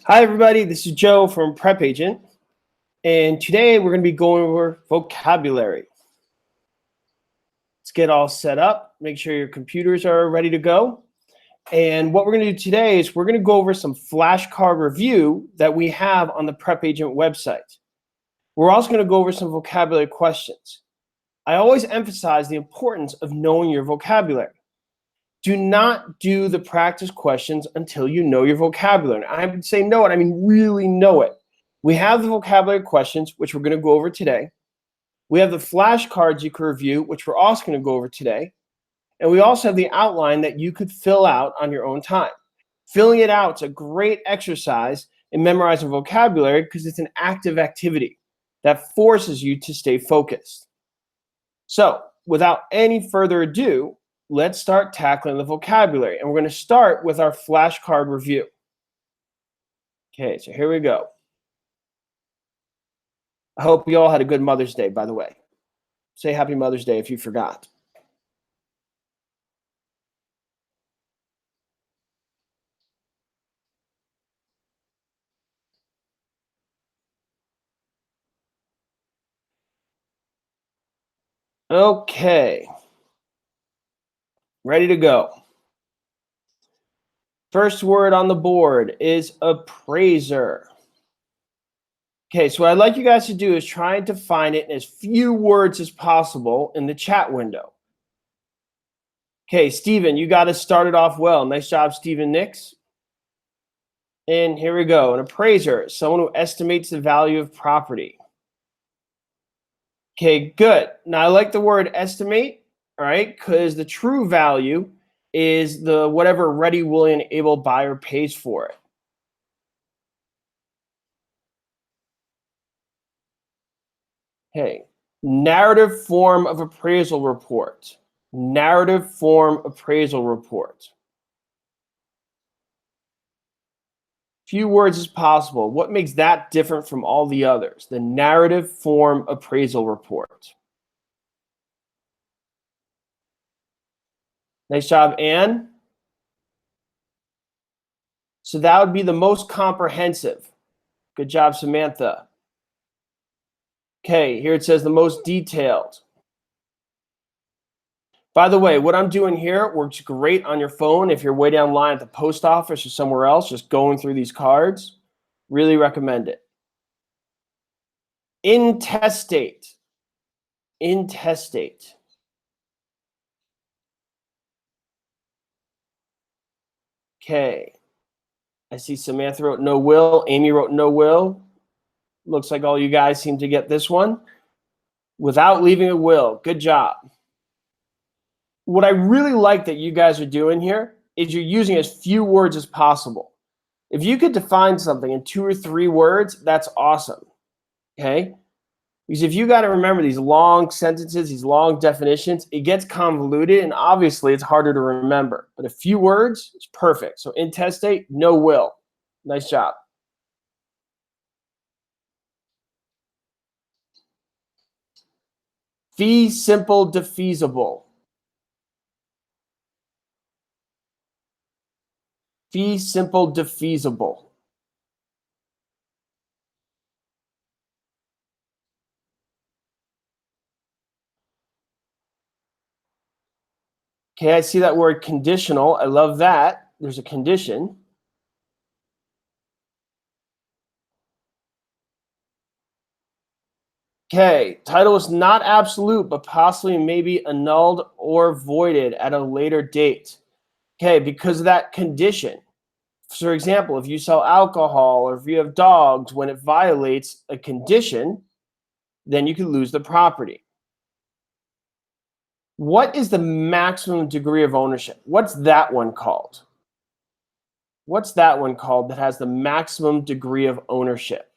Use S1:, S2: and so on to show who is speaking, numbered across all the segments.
S1: Hi, everybody. This is Joe from PrepAgent, and today we're going to be going over vocabulary. Let's get all set up. Make sure your computers are ready to go. And what we're going to do today is we're going to go over some flashcard review that we have on the PrepAgent website. We're also going to go over some vocabulary questions. I always emphasize the importance of knowing your vocabulary. Do not do the practice questions until you know your vocabulary. And I would say know it, I mean really know it. We have the vocabulary questions, which we're going to go over today. We have the flashcards you can review, which we're also going to go over today. And we also have the outline that you could fill out on your own time. Filling it out is a great exercise in memorizing vocabulary because it's an active activity that forces you to stay focused. So without any further ado, let's start tackling the vocabulary. And we're going to start with our flashcard review. Okay, so here we go. I hope you all had a good Mother's Day, by the way. Say Happy Mother's Day if you forgot. Okay. Ready to go. First word on the board is appraiser. Okay, so what I'd like you guys to do is try and define it in as few words as possible in the chat window. Okay, Stephen, you got to start it off well. Nice job, Stephen Nix. And here we go. An appraiser, someone who estimates the value of property. Okay, good. Now, I like the word estimate, all right, because the true value is the whatever ready, willing, and able buyer pays for it. Okay, narrative form of appraisal report. Narrative form appraisal report. Few words as possible. What makes that different from all the others? The narrative form appraisal report. Nice job, Anne. So that would be the most comprehensive. Good job, Samantha. Okay, here it says the most detailed. By the way, what I'm doing here works great on your phone if you're waiting online at the post office or somewhere else, just going through these cards. Really recommend it. Intestate. Intestate. Okay. I see Samantha wrote no will. Amy wrote no will. Looks like all you guys seem to get this one. Without leaving a will. Good job. What I really like that you guys are doing here is you're using as few words as possible. If you could define something in 2 or 3 words, that's awesome. Okay? Because if you got to remember these long sentences, these long definitions, it gets convoluted, and obviously it's harder to remember. But a few words is perfect. So intestate, no will. Nice job. Fee simple defeasible. Fee simple defeasible. Okay, I see that word conditional. I love that. There's a condition. Okay, title is not absolute, but possibly maybe annulled or voided at a later date. Okay, because of that condition. For example, if you sell alcohol or if you have dogs, when it violates a condition, then you can lose the property. What is the maximum degree of ownership? What's that one called? What's that one called that has the maximum degree of ownership?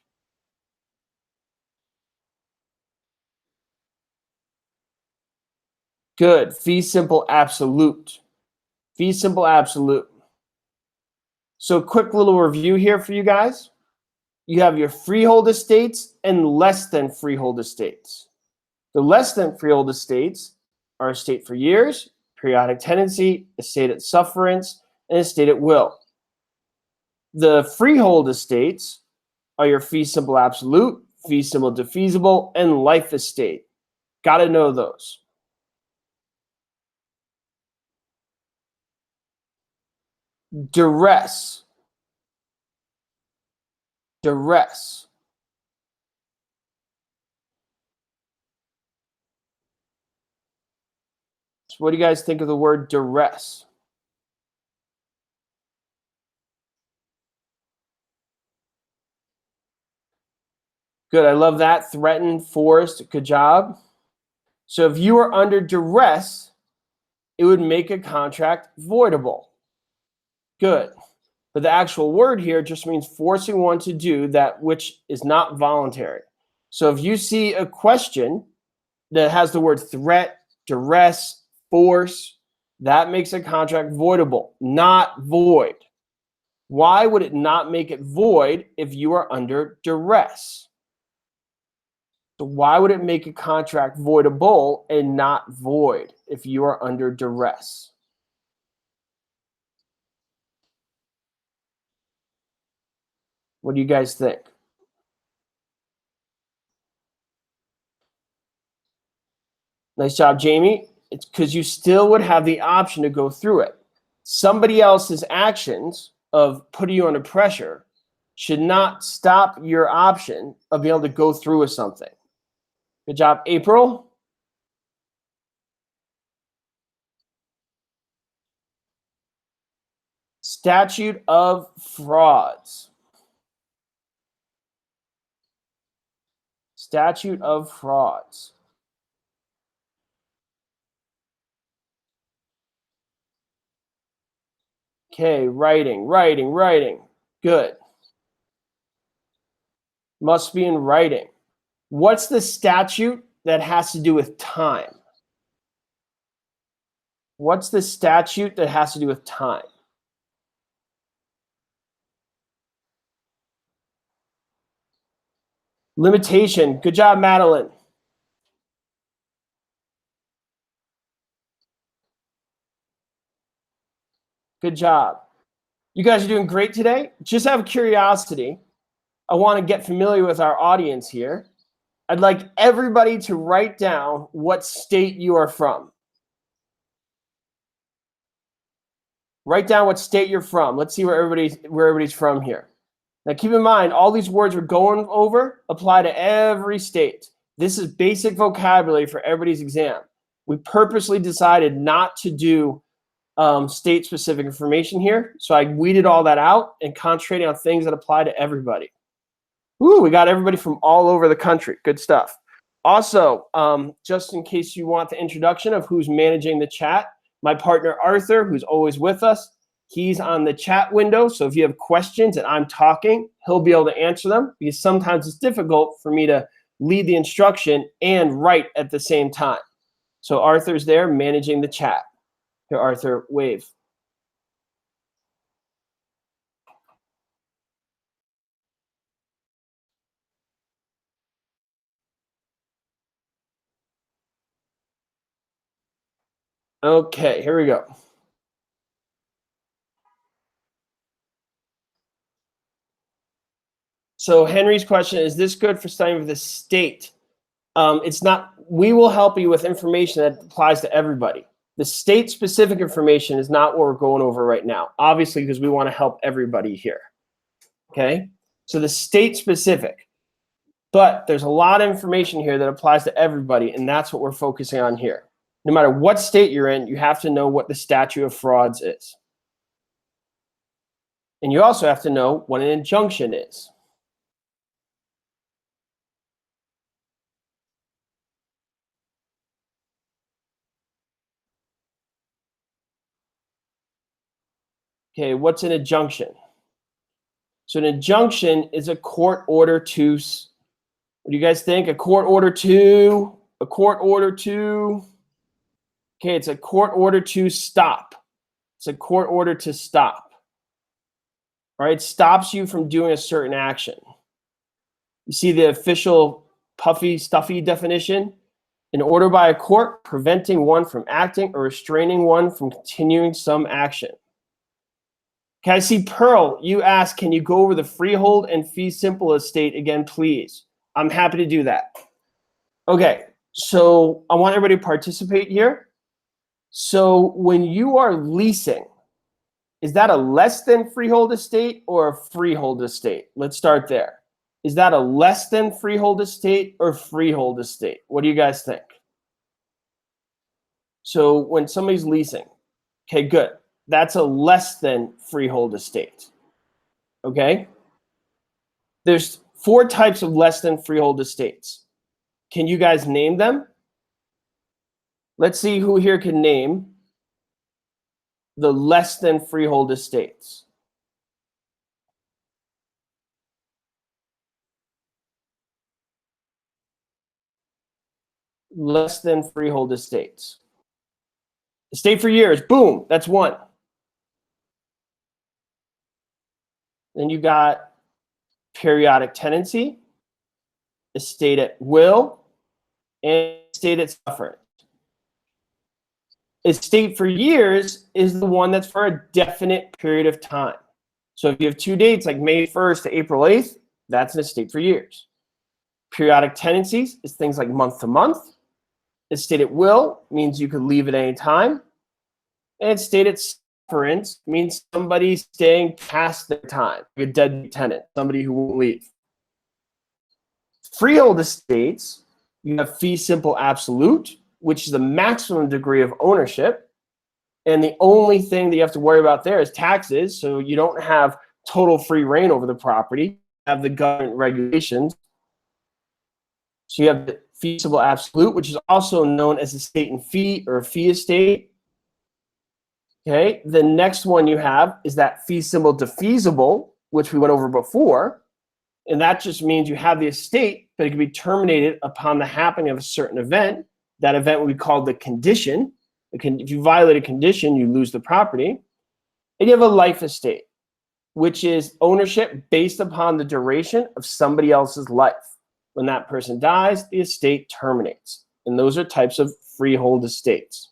S1: Good. Fee simple absolute. Fee simple absolute. So quick little review here for you guys. You have your freehold estates and less than freehold estates. The less than freehold estates are estate for years, periodic tenancy, estate at sufferance, and estate at will. The freehold estates are your fee simple absolute, fee simple defeasible, and life estate. Got to know those. Duress. Duress. So what do you guys think of the word duress? Good. I love that. Threatened, forced. Good job. So if you were under duress, it would make a contract voidable. Good. But the actual word here just means forcing one to do that which is not voluntary. So if you see a question that has the word threat, duress, force, that makes a contract voidable, not void. Why would it not make it void if you are under duress? So why would it make a contract voidable and not void if you are under duress? What do you guys think? Nice job, Jamie. It's because you still would have the option to go through it. Somebody else's actions of putting you under pressure should not stop your option of being able to go through with something. Good job, April. Statute of frauds. Statute of frauds. Okay, writing. Good. Must be in writing. What's the statute that has to do with time? What's the statute that has to do with time? Limitation. Good job, Madeline. Good job. You guys are doing great today. Just out of curiosity, I want to get familiar with our audience here. I'd like everybody to write down what state you are from. Write down what state you're from. Let's see where everybody's from here. Now keep in mind, all these words we're going over apply to every state. This is basic vocabulary for everybody's exam. We purposely decided not to do state-specific information here, so I weeded all that out and concentrating on things that apply to everybody. Ooh, we got everybody from all over the country. Good stuff. Also, just in case you want the introduction of who's managing the chat, my partner Arthur, who's always with us, he's on the chat window. So if you have questions and I'm talking, he'll be able to answer them, because sometimes it's difficult for me to lead the instruction and write at the same time. So Arthur's there managing the chat. Here, Arthur, wave. Okay, here we go. So Henry's question, is this good for studying with the state? It's not. We will help you with information that applies to everybody. The state-specific information is not what we're going over right now, obviously, because we want to help everybody here. Okay? So the state-specific. But there's a lot of information here that applies to everybody, and that's what we're focusing on here. No matter what state you're in, you have to know what the statute of frauds is. And you also have to know what an injunction is. Okay, what's an injunction? So an injunction is a court order to, what do you guys think? A court order to, okay, it's a court order to stop. It's a court order to stop. All right, it stops you from doing a certain action. You see the official puffy, stuffy definition? An order by a court preventing one from acting or restraining one from continuing some action. Okay, I see Pearl, you asked, can you go over the freehold and fee simple estate again, please? I'm happy to do that. Okay, so I want everybody to participate here. So when you are leasing, is that a less than freehold estate or a freehold estate? Let's start there. Is that a less than freehold estate or freehold estate? What do you guys think? So when somebody's leasing, okay, good. That's a less than freehold estate. Okay? There's 4 types of less than freehold estates. Can you guys name them? Let's see who here can name the less than freehold estates. Less than freehold estates. Estate for years, boom, that's 1. Then you got periodic tenancy, estate at will, and estate at sufferance. Estate for years is the one that's for a definite period of time. So if you have 2 dates like May 1st to April 8th, that's an estate for years. Periodic tenancies is things like month to month. Estate at will means you could leave at any time. And estate at sufferance means somebody staying past their time, like a dead tenant, somebody who won't leave. Freehold estates, you have fee simple absolute, which is the maximum degree of ownership. And the only thing that you have to worry about there is taxes. So you don't have total free reign over the property. You have the government regulations. So you have the fee simple absolute, which is also known as estate and fee or fee estate. Okay, the next one you have is that fee simple defeasible, which we went over before. And that just means you have the estate, but it can be terminated upon the happening of a certain event. That event would be called the condition. If you violate a condition, you lose the property. And you have a life estate, which is ownership based upon the duration of somebody else's life. When that person dies, the estate terminates. And those are types of freehold estates.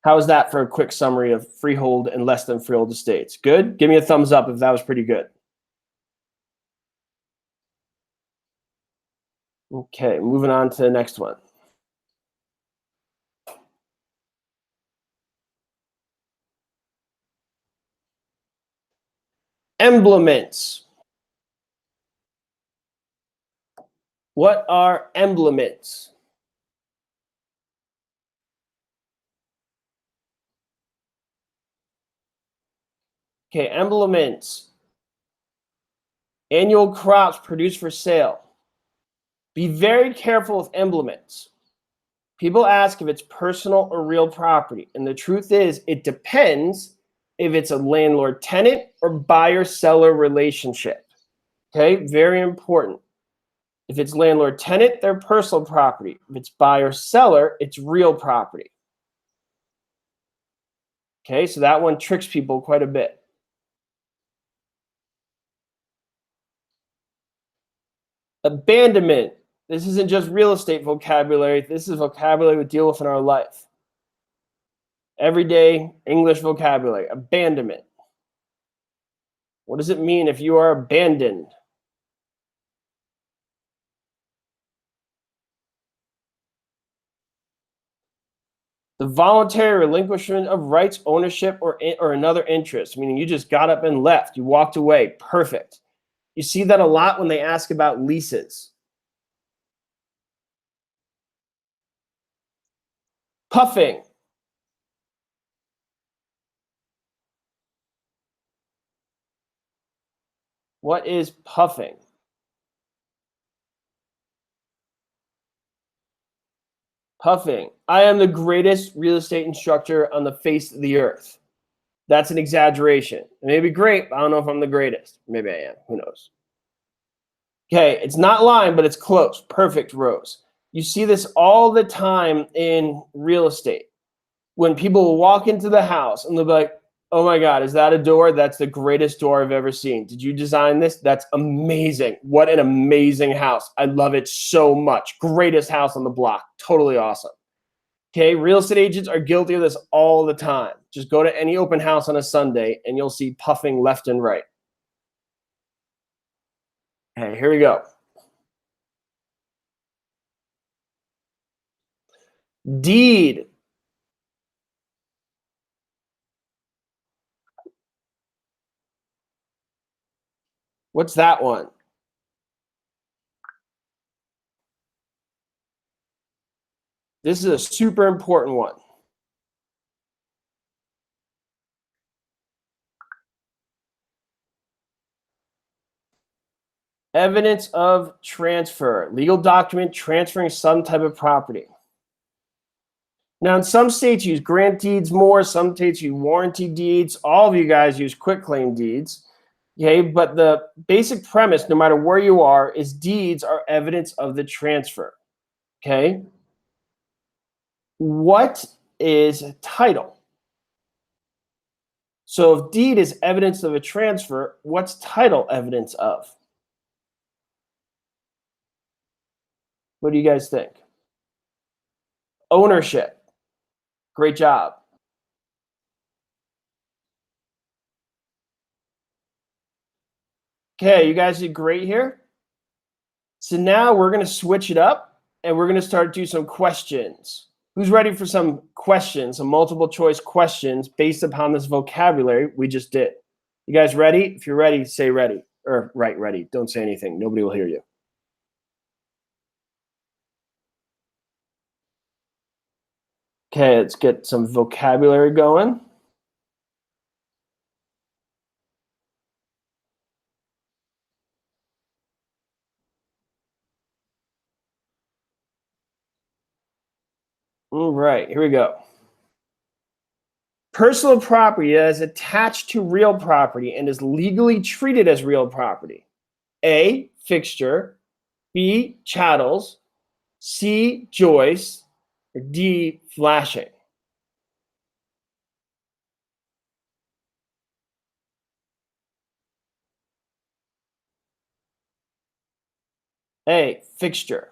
S1: How is that for a quick summary of freehold and less than freehold estates? Good? Give me a thumbs up if that was pretty good. Okay, moving on to the next one. Emblements. What are emblements? Okay, emblements. Annual crops produced for sale. Be very careful with emblements. People ask if it's personal or real property. And the truth is, it depends if it's a landlord-tenant or buyer-seller relationship. Okay, very important. If it's landlord-tenant, they're personal property. If it's buyer-seller, it's real property. Okay, so that one tricks people quite a bit. Abandonment. This isn't just real estate vocabulary. This is vocabulary we deal with in our life. Everyday English vocabulary. Abandonment. What does it mean if you are abandoned? The voluntary relinquishment of rights, ownership, or another interest, meaning you just got up and left. You walked away. Perfect. You see that a lot when they ask about leases. Puffing. What is puffing? Puffing. I am the greatest real estate instructor on the face of the earth. That's an exaggeration. It may be great, but I don't know if I'm the greatest. Maybe I am. Who knows? Okay, it's not lying, but it's close. Perfect, Rose. You see this all the time in real estate. When people will walk into the house and they'll be like, oh my God, is that a door? That's the greatest door I've ever seen. Did you design this? That's amazing. What an amazing house. I love it so much. Greatest house on the block. Totally awesome. Okay, real estate agents are guilty of this all the time. Just go to any open house on a Sunday and you'll see puffing left and right. Okay, here we go. Deed. What's that one? This is a super important one. Evidence of transfer. Legal document transferring some type of property. Now, in some states use grant deeds more. Some states use warranty deeds. All of you guys use quitclaim deeds. Okay, but the basic premise, no matter where you are, is deeds are evidence of the transfer. Okay. What is title? So if deed is evidence of a transfer, what's title evidence of? What do you guys think? Ownership. Great job. Okay, you guys did great here. So now we're going to switch it up and we're going to start to do some questions. Who's ready for some questions, some multiple choice questions based upon this vocabulary we just did? You guys ready? If you're ready, say ready. Or write ready. Don't say anything. Nobody will hear you. Okay, let's get some vocabulary going. All right, here we go. Personal property that is attached to real property and is legally treated as real property. A, fixture. B, chattels. C, joist. Or D, flashing. A, fixture.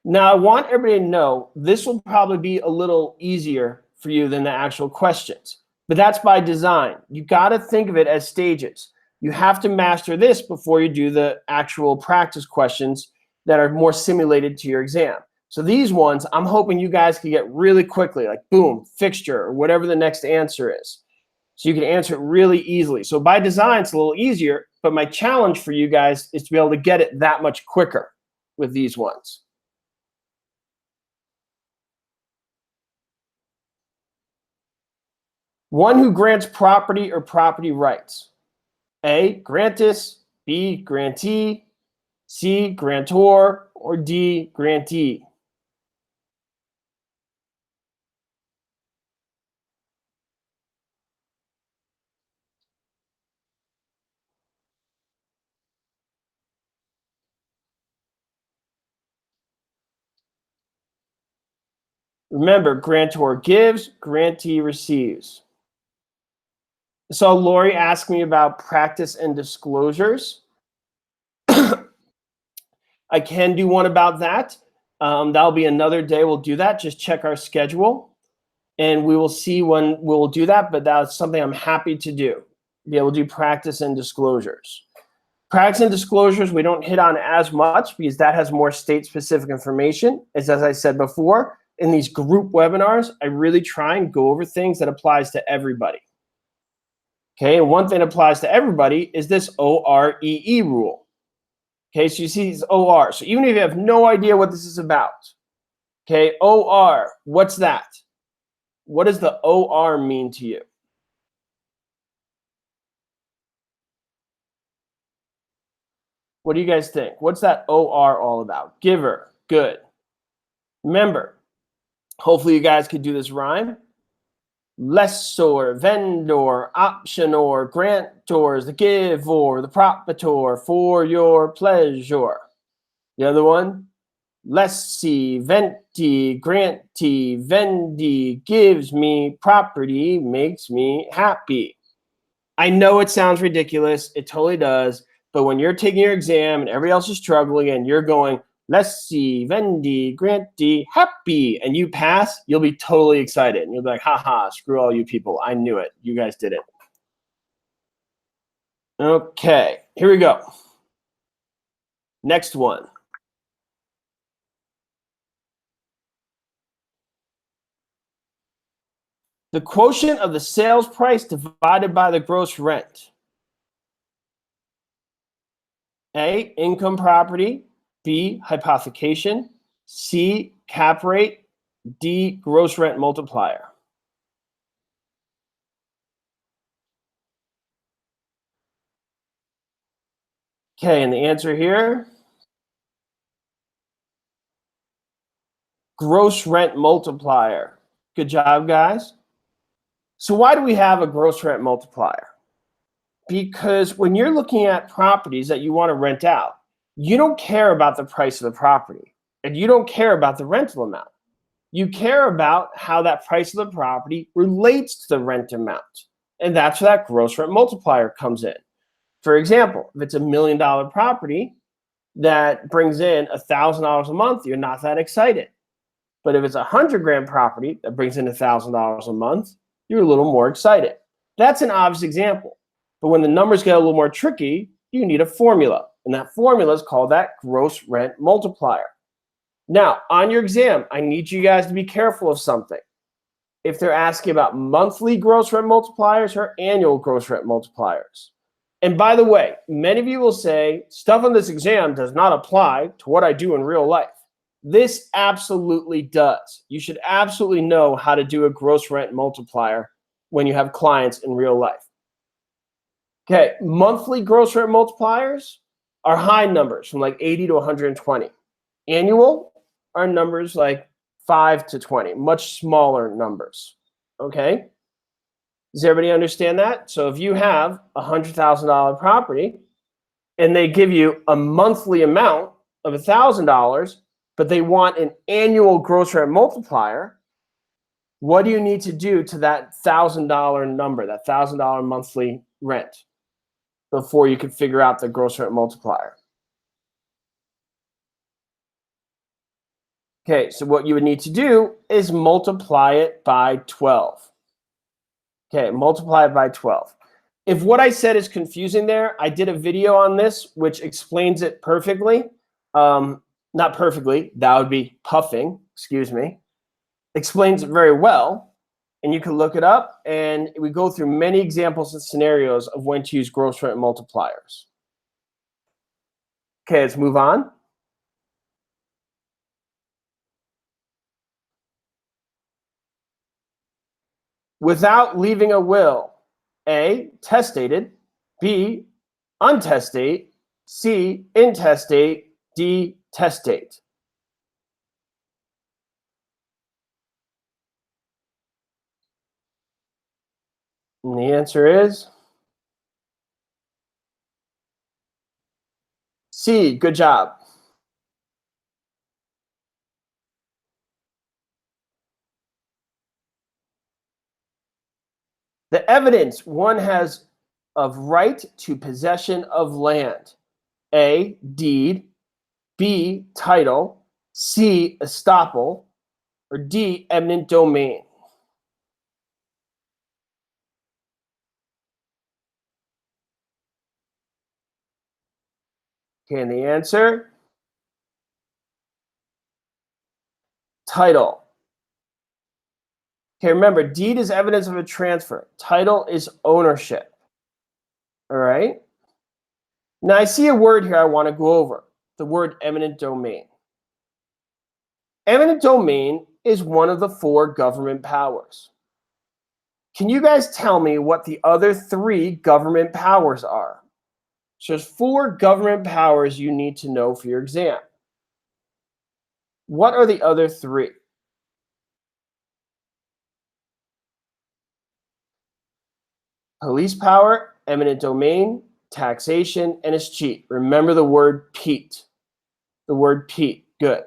S1: Now, I want everybody to know this will probably be a little easier for you than the actual questions, but that's by design. You got to think of it as stages. You have to master this before you do the actual practice questions that are more simulated to your exam. So these ones, I'm hoping you guys can get really quickly, like boom, fixture, or whatever the next answer is. So you can answer it really easily. So by design, it's a little easier, but my challenge for you guys is to be able to get it that much quicker with these ones. One who grants property or property rights. A, grantus. B, grantee. C, grantor. Or D, grantee. Remember, grantor gives, grantee receives. So Lori asked me about practice and disclosures. I can do one about that. That'll be another day we'll do that. Just check our schedule and we will see when we'll do that, but that's something I'm happy to do. Be able to do practice and disclosures. Practice and disclosures we don't hit on as much because that has more state-specific information. As I said before, in these group webinars, I really try and go over things that applies to everybody. Okay, and one thing that applies to everybody is this OREE rule. Okay, so you see these OR. So even if you have no idea what this is about, okay, OR, what's that? What does the OR mean to you? What do you guys think? What's that OR all about? Giver, good. Remember, hopefully you guys could do this rhyme. Lessor, vendor, optionor, grantor, the giver, the proprietor, for your pleasure. The other one, lessee, venti, grantee, vendi, gives me property, makes me happy. I know it sounds ridiculous. It totally does. But when you're taking your exam and everybody else is struggling and you're going, lessee, vendee, grantee, happy, and you pass, you'll be totally excited. And you'll be like, haha, screw all you people. I knew it. You guys did it. Okay, here we go. Next one. The quotient of the sales price divided by the gross rent. A, income property. B, hypothecation. C, cap rate. D, gross rent multiplier. Okay, and the answer here, gross rent multiplier. Good job, guys. So why do we have a gross rent multiplier? Because when you're looking at properties that you want to rent out, you don't care about the price of the property, and you don't care about the rental amount. You care about how that price of the property relates to the rent amount. And that's where that gross rent multiplier comes in. For example, if it's $1 million property that brings in $1,000 a month, you're not that excited. But if it's a $100,000 property that brings in $1,000 a month, you're a little more excited. That's an obvious example. But when the numbers get a little more tricky, you need a formula. And that formula is called that gross rent multiplier. Now, on your exam, I need you guys to be careful of something. If they're asking about monthly gross rent multipliers or annual gross rent multipliers. And by the way, many of you will say, stuff on this exam does not apply to what I do in real life. This absolutely does. You should absolutely know how to do a gross rent multiplier when you have clients in real life. Okay, monthly gross rent multipliers are high numbers from like 80 to 120. Annual are numbers like 5 to 20, much smaller numbers. Okay? Does everybody understand that? So if you have a $100,000 property and they give you a monthly amount of $1,000, but they want an annual gross rent multiplier, what do you need to do to that $1,000 number, that $1,000 monthly rent, before you can figure out the gross rent multiplier? Okay, so what you would need to do is multiply it by 12. Okay, multiply it by 12. If what I said is confusing there, I did a video on this which explains it perfectly. Not perfectly, that would be puffing, excuse me. Explains it very well, and you can look it up, and we go through many examples and scenarios of when to use gross rent multipliers. Okay, let's move on. Without leaving a will, A, testated, B, untestate, C, intestate, D, testate. And the answer is C. Good job. The evidence one has of right to possession of land. A, deed. B, title. C, estoppel. Or D, eminent domain. Okay, and the answer? Title. Okay, remember, deed is evidence of a transfer. Title is ownership. All right? Now, I see a word here I want to go over, the word eminent domain. Eminent domain is one of the 4 government powers. Can you guys tell me what the other 3 government powers are? So there's 4 government powers you need to know for your exam. What are the other 3? Police power, eminent domain, taxation, and escheat. Remember the word Pete. The word Pete. Good.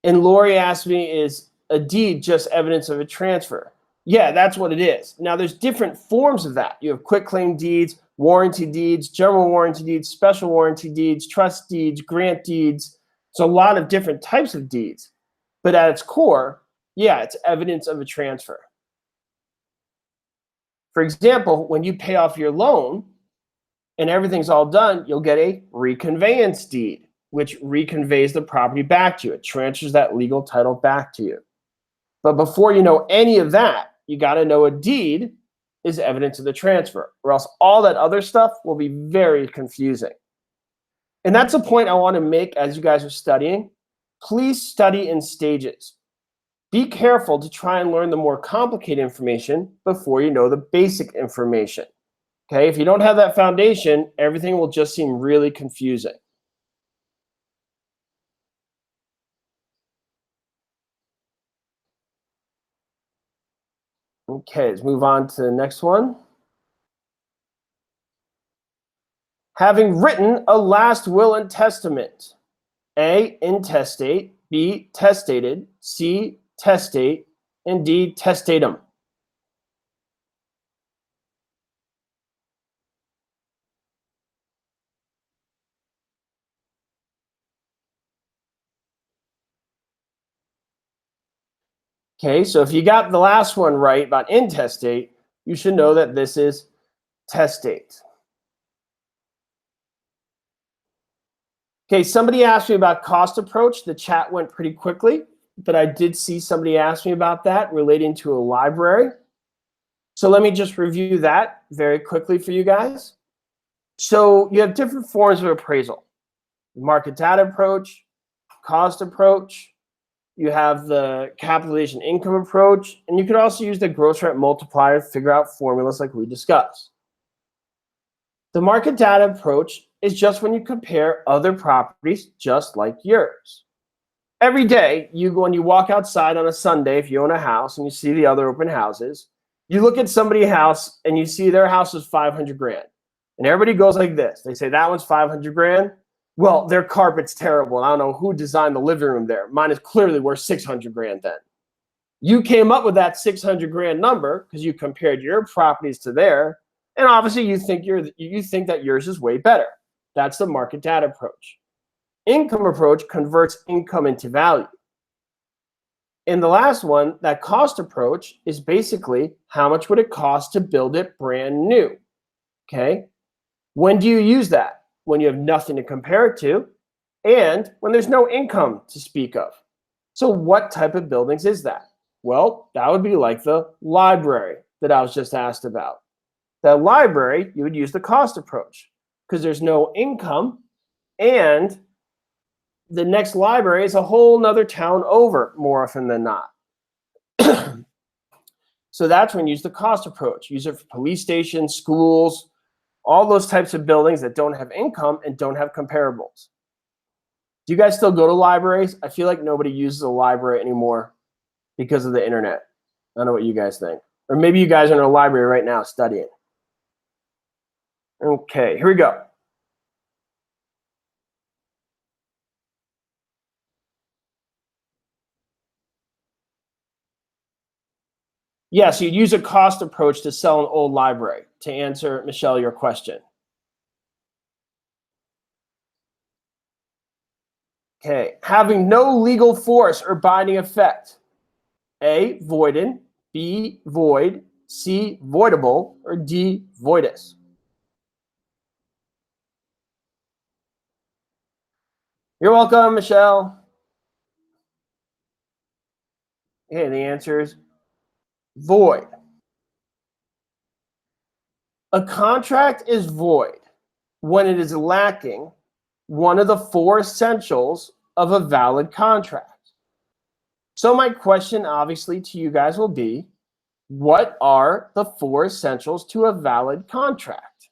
S1: And Lori asked me, is a deed just evidence of a transfer? Yeah, that's what it is. Now, there's different forms of that. You have quitclaim deeds, warranty deeds, general warranty deeds, special warranty deeds, trust deeds, grant deeds. It's a lot of different types of deeds. But at its core, yeah, it's evidence of a transfer. For example, when you pay off your loan and everything's all done, you'll get a reconveyance deed, which reconveys the property back to you. It transfers that legal title back to you. But before you know any of that, you got to know a deed is evidence of the transfer, or else all that other stuff will be very confusing. And that's a point I want to make as you guys are studying. Please study in stages. Be careful to try and learn the more complicated information before you know the basic information. Okay, if you don't have that foundation, everything will just seem really confusing. Okay, let's move on to the next one. Having written a last will and testament. A, intestate, B, testated, C, testate, and D, testatum. Okay, so if you got the last one right about intestate, you should know that this is testate. Okay, somebody asked me about cost approach. The chat went pretty quickly, but I did see somebody ask me about that relating to a library. So let me just review that very quickly for you guys. So you have different forms of appraisal. Market data approach, cost approach, you have the capitalization income approach, and you can also use the gross rent multiplier to figure out formulas like we discussed. The market data approach is just when you compare other properties just like yours. Every day, when you walk outside on a Sunday, if you own a house and you see the other open houses, you look at somebody's house and you see their house is 500 grand. And everybody goes like this. They say, that one's 500 grand. Well, their carpet's terrible. And I don't know who designed the living room there. Mine is clearly worth 600 grand then. You came up with that 600 grand number because you compared your properties to theirs. And obviously you think that yours is way better. That's the market data approach. Income approach converts income into value. And the last one, that cost approach, is basically how much would it cost to build it brand new. Okay? When do you use that? When you have nothing to compare it to, and when there's no income to speak of. So what type of buildings is that? Well, that would be like the library that I was just asked about. That library, you would use the cost approach because there's no income, and the next library is a whole nother town over more often than not. So that's when you use the cost approach. Use it for police stations, schools, all those types of buildings that don't have income and don't have comparables. Do you guys still go to libraries? I feel like nobody uses a library anymore because of the internet. I don't know what you guys think. Or maybe you guys are in a library right now studying. Okay, here we go. Yes, you'd use a cost approach to sell an old library, to answer, Michelle, your question. Okay, having no legal force or binding effect. A, voided, B, void, C, voidable, or D, voidus. You're welcome, Michelle. Okay, the answer is void. A contract is void when it is lacking one of the four essentials of a valid contract. So my question obviously to you guys will be, what are the four essentials to a valid contract?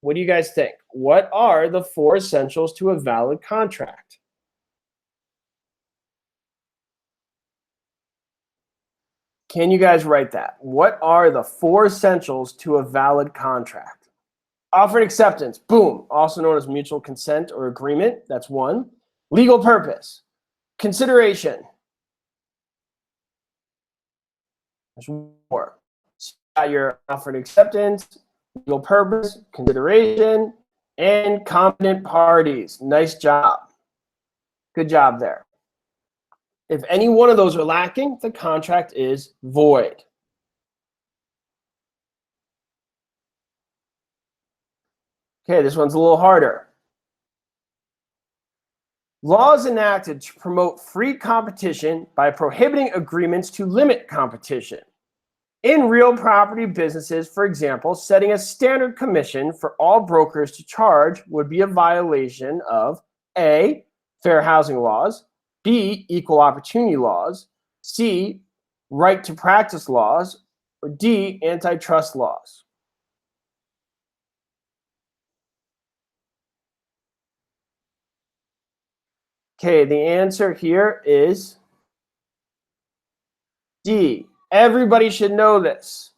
S1: What do you guys think? What are the four essentials to a valid contract? Can you guys write that? What are the four essentials to a valid contract? Offer and acceptance, boom, also known as mutual consent or agreement, that's one. Legal purpose, consideration, There's more. So you got your offered acceptance, legal purpose, consideration, and competent parties. Nice job. Good job there. If any one of those are lacking, the contract is void. Okay, this one's a little harder. Laws enacted to promote free competition by prohibiting agreements to limit competition. In real property businesses, for example, setting a standard commission for all brokers to charge would be a violation of A, fair housing laws, B, equal opportunity laws, C, right to practice laws, or D, antitrust laws. Okay, the answer here is D. Everybody should know this.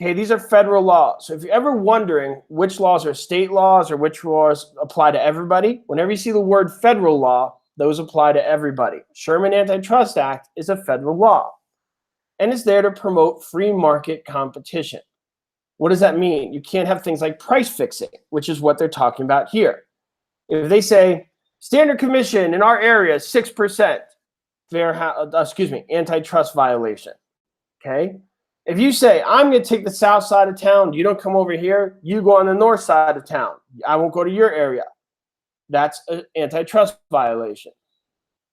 S1: Okay, these are federal laws. So if you're ever wondering which laws are state laws or which laws apply to everybody, whenever you see the word federal law, those apply to everybody. Sherman Antitrust Act is a federal law, and it's there to promote free market competition. What does that mean? You can't have things like price fixing, which is what they're talking about here. If they say standard commission in our area is 6%, antitrust violation. Okay. If you say, I'm going to take the south side of town, you don't come over here, you go on the north side of town, I won't go to your area. That's an antitrust violation.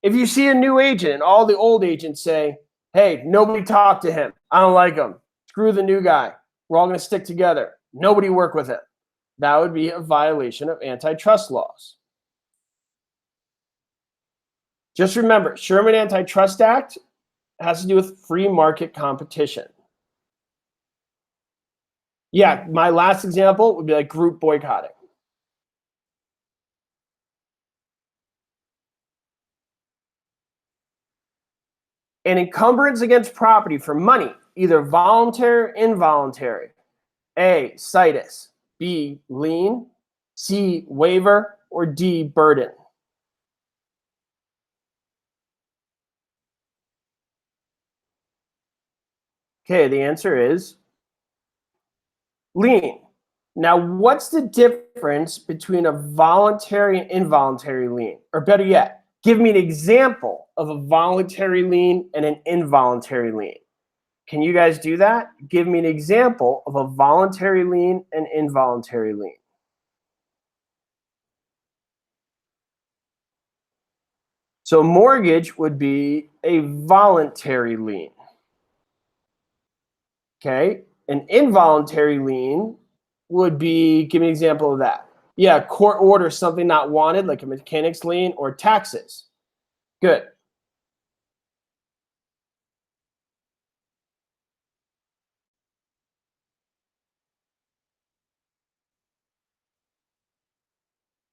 S1: If you see a new agent and all the old agents say, hey, nobody talk to him, I don't like him, screw the new guy, we're all going to stick together, nobody work with him, that would be a violation of antitrust laws. Just remember, Sherman Antitrust Act has to do with free market competition. Yeah, my last example would be like group boycotting. An encumbrance against property for money, either voluntary or involuntary. A, situs. B, lien. C, waiver. Or D, burden. Okay, the answer is lien. Now, what's the difference between a voluntary and involuntary lien? Or better yet, give me an example of a voluntary lien and an involuntary lien. Can you guys do that? Give me an example of a voluntary lien and involuntary lien. So mortgage would be a voluntary lien. Okay, an involuntary lien would be, give me an example of that. Yeah, court order something not wanted, like a mechanic's lien or taxes. Good.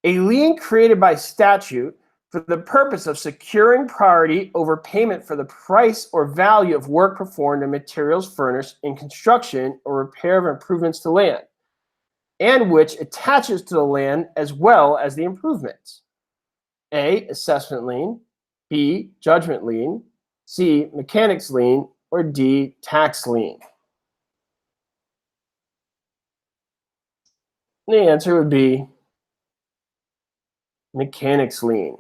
S1: A lien created by statute for the purpose of securing priority over payment for the price or value of work performed and materials furnished in construction or repair of improvements to land, and which attaches to the land as well as the improvements. A, assessment lien. B, judgment lien. C, mechanic's lien. Or D, tax lien. The answer would be mechanic's lien.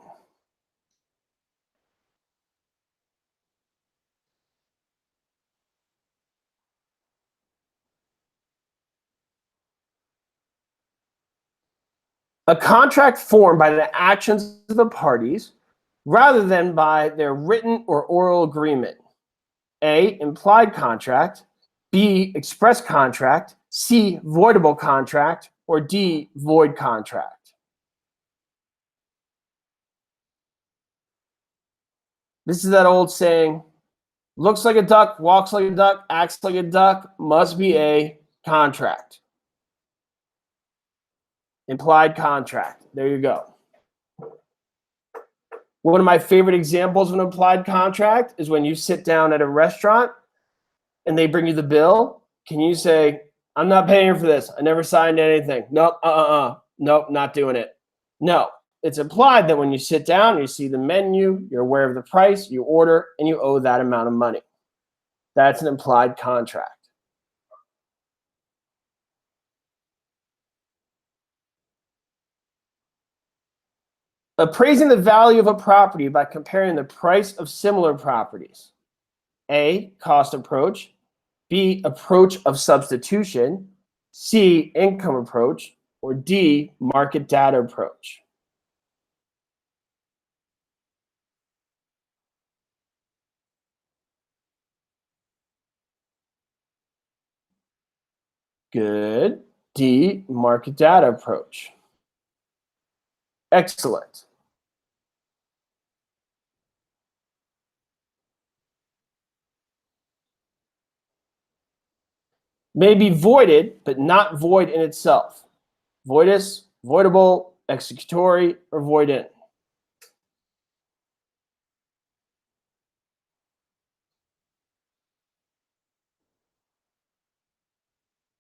S1: A contract formed by the actions of the parties rather than by their written or oral agreement. A, implied contract. B, express contract. C, voidable contract. Or D, void contract. This is that old saying, looks like a duck, walks like a duck, acts like a duck, must be a contract. Implied contract. There you go. One of my favorite examples of an implied contract is when you sit down at a restaurant and they bring you the bill. Can you say, I'm not paying for this. I never signed anything. Nope, nope, not doing it. No, it's implied that when you sit down, you see the menu, you're aware of the price, you order, and you owe that amount of money. That's an implied contract. Appraising the value of a property by comparing the price of similar properties. A, cost approach. B, approach of substitution. C, income approach. Or D, market data approach. Good. D, market data approach. Excellent. May be voided, but not void in itself. Voidus, voidable, executory, or void in.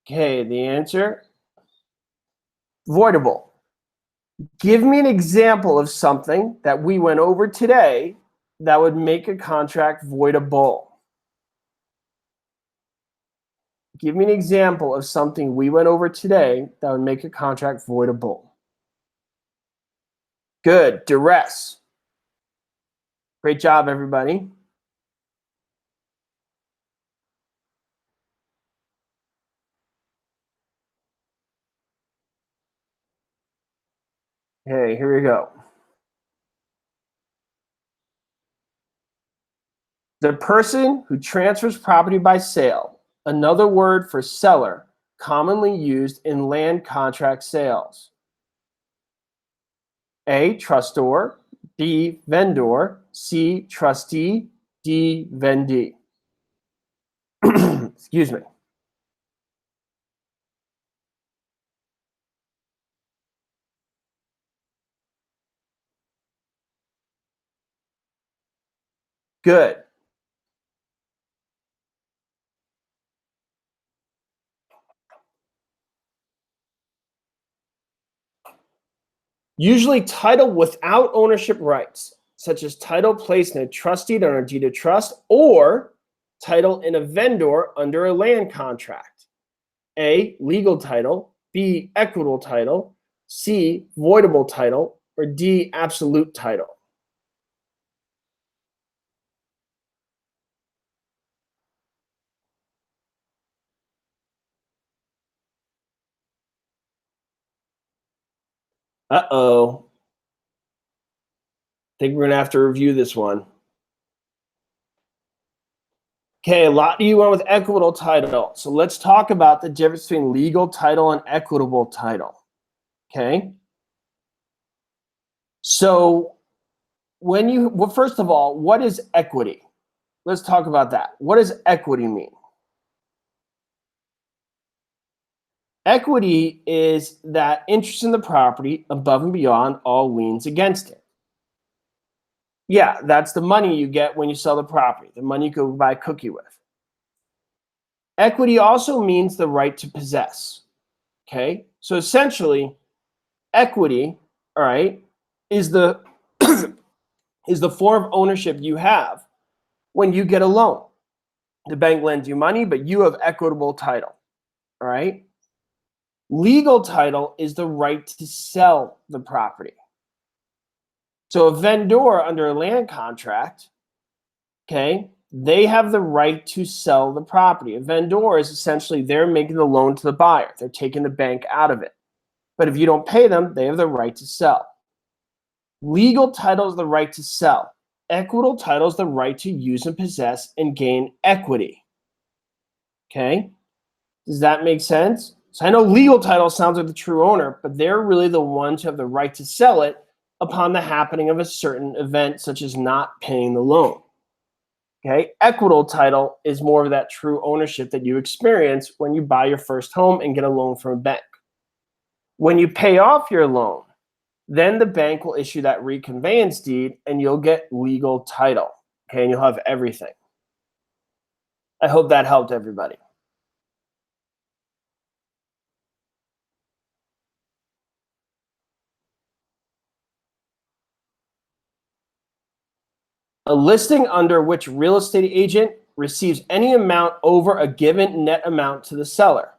S1: Okay, the answer, voidable. Give me an example of something that we went over today that would make a contract voidable. Give me an example of something we went over today that would make a contract voidable. Good. Duress. Great job, everybody. Okay, here we go. The person who transfers property by sale, another word for seller, commonly used in land contract sales. A, trustor. B, vendor. C, trustee. D, vendee. Excuse me. Good. Usually title without ownership rights, such as title placed in a trustee under a deed of trust, or title in a vendor under a land contract. A, legal title. B, equitable title. C, voidable title. Or D, absolute title. Uh-oh. I think we're going to have to review this one. Okay, a lot of you went with equitable title. So let's talk about the difference between legal title and equitable title. Okay. So well, first of all, what is equity? Let's talk about that. What does equity mean? Equity is that interest in the property above and beyond all liens against it. Yeah, that's the money you get when you sell the property, the money you go buy a cookie with. Equity also means the right to possess. Okay, so essentially, equity, all right, is the is the form of ownership you have when you get a loan. The bank lends you money, but you have equitable title. All right. Legal title is the right to sell the property. So a vendor under a land contract, okay, they have the right to sell the property. A vendor is essentially they're making the loan to the buyer. They're taking the bank out of it. But if you don't pay them, they have the right to sell. Legal title is the right to sell. Equitable title is the right to use and possess and gain equity. Okay? Does that make sense? So I know legal title sounds like the true owner, but they're really the ones who have the right to sell it upon the happening of a certain event, such as not paying the loan. Okay? Equitable title is more of that true ownership that you experience when you buy your first home and get a loan from a bank. When you pay off your loan, then the bank will issue that reconveyance deed and you'll get legal title. Okay, and you'll have everything. I hope that helped everybody. A listing under which real estate agent receives any amount over a given net amount to the seller?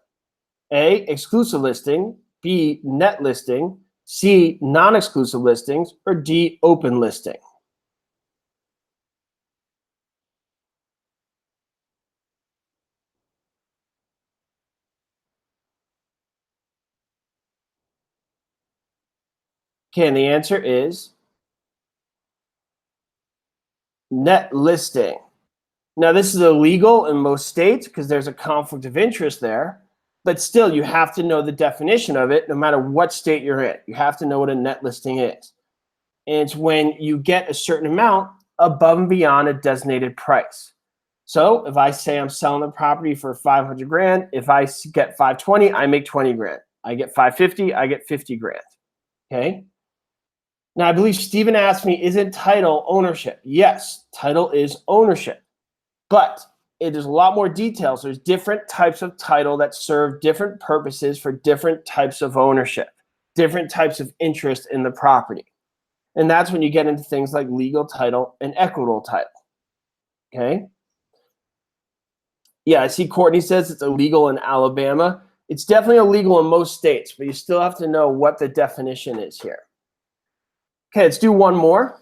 S1: A, exclusive listing, B, net listing, C, non-exclusive listings, or D, open listing? Okay, and the answer is net listing. Now, this is illegal in most states because there's a conflict of interest there, but still, you have to know the definition of it no matter what state you're in. You have to know what a net listing is. And it's when you get a certain amount above and beyond a designated price. So if I say I'm selling the property for 500 grand, if I get 520, I make 20 grand. I get 550, I get 50 grand. Okay. Now, I believe Stephen asked me, isn't title ownership? Yes, title is ownership, but it is a lot more details. There's different types of title that serve different purposes for different types of ownership, different types of interest in the property. And that's when you get into things like legal title and equitable title. Okay. Yeah, I see Courtney says it's illegal in Alabama. It's definitely illegal in most states, but you still have to know what the definition is here. Okay, let's do one more.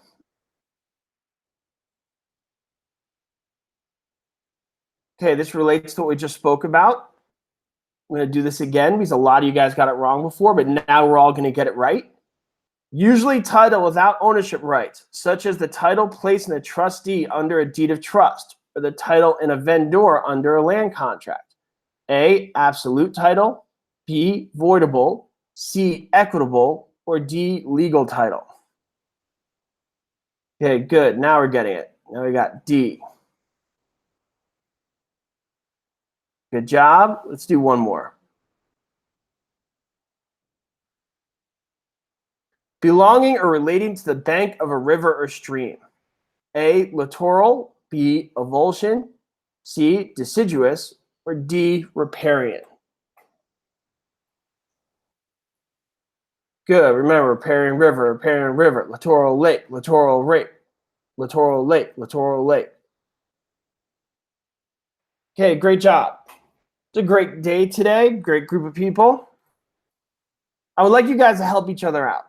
S1: Okay, this relates to what we just spoke about. I'm going to do this again because a lot of you guys got it wrong before, but now we're all going to get it right. Usually title without ownership rights, such as the title placed in a trustee under a deed of trust, or the title in a vendor under a land contract. A, absolute title, B, voidable, C, equitable, or D, legal title. Okay, good. Now we're getting it. Now we got D. Good job. Let's do one more. Belonging or relating to the bank of a river or stream. A, littoral, B, avulsion, C, deciduous, or D, riparian. Good. Remember, riparian river, littoral lake, littoral lake, littoral lake, littoral lake. Okay, great job. It's a great day today, great group of people. I would like you guys to help each other out.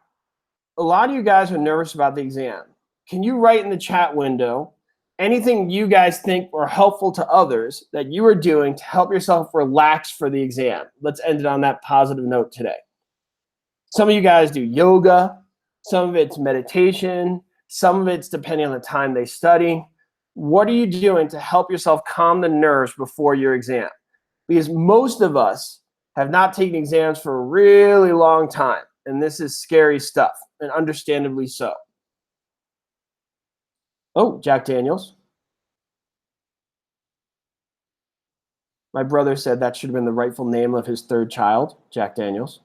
S1: A lot of you guys are nervous about the exam. Can you write in the chat window anything you guys think are helpful to others that you are doing to help yourself relax for the exam? Let's end it on that positive note today. Some of you guys do yoga, some of it's meditation, some of it's depending on the time they study. What are you doing to help yourself calm the nerves before your exam? Because most of us have not taken exams for a really long time, and this is scary stuff, and understandably so. Oh, Jack Daniels. My brother said that should have been the rightful name of his third child, Jack Daniels.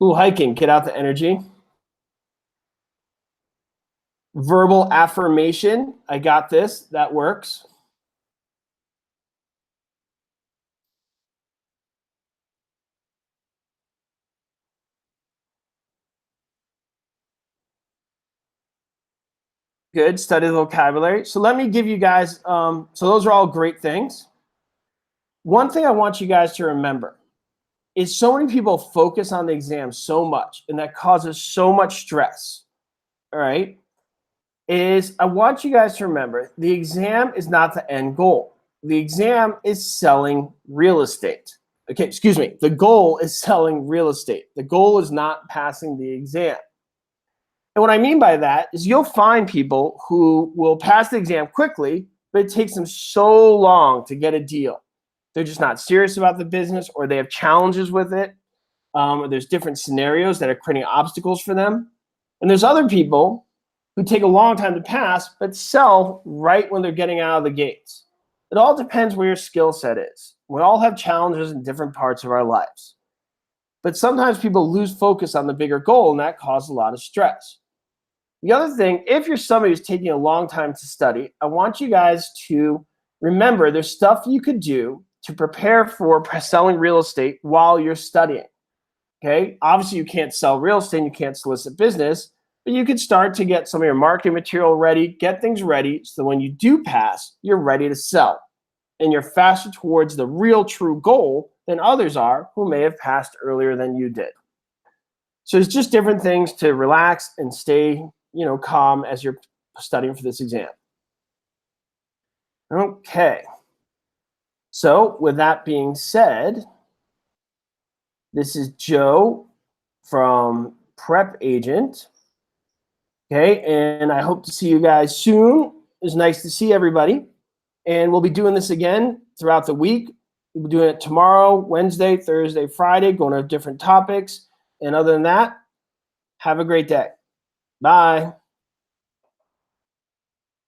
S1: Ooh, hiking, get out the energy. Verbal affirmation, I got this, that works. Good, study the vocabulary. So let me give you guys, so those are all great things. One thing I want you guys to remember is so many people focus on the exam so much, and that causes so much stress, all right, is I want you guys to remember the exam is not the end goal. The exam is selling real estate. Okay, excuse me. The goal is selling real estate. The goal is not passing the exam. And what I mean by that is you'll find people who will pass the exam quickly, but it takes them so long to get a deal. They're just not serious about the business, or they have challenges with it. Or there's different scenarios that are creating obstacles for them. And there's other people who take a long time to pass, but sell right when they're getting out of the gates. It all depends where your skill set is. We all have challenges in different parts of our lives. But sometimes people lose focus on the bigger goal, and that causes a lot of stress. The other thing, if you're somebody who's taking a long time to study, I want you guys to Remember, there's stuff you could do to prepare for selling real estate while you're studying. Okay, obviously you can't sell real estate and you can't solicit business, but you could start to get some of your marketing material ready, get things ready, so when you do pass, you're ready to sell. And you're faster towards the real true goal than others are who may have passed earlier than you did. So it's just different things to relax and stay, calm as you're studying for this exam. Okay. So with that being said, this is Joe from PrepAgent. Okay, and I hope to see you guys soon. It was nice to see everybody. And we'll be doing this again throughout the week. We'll be doing it tomorrow, Wednesday, Thursday, Friday, going to different topics. And other than that, have a great day. Bye.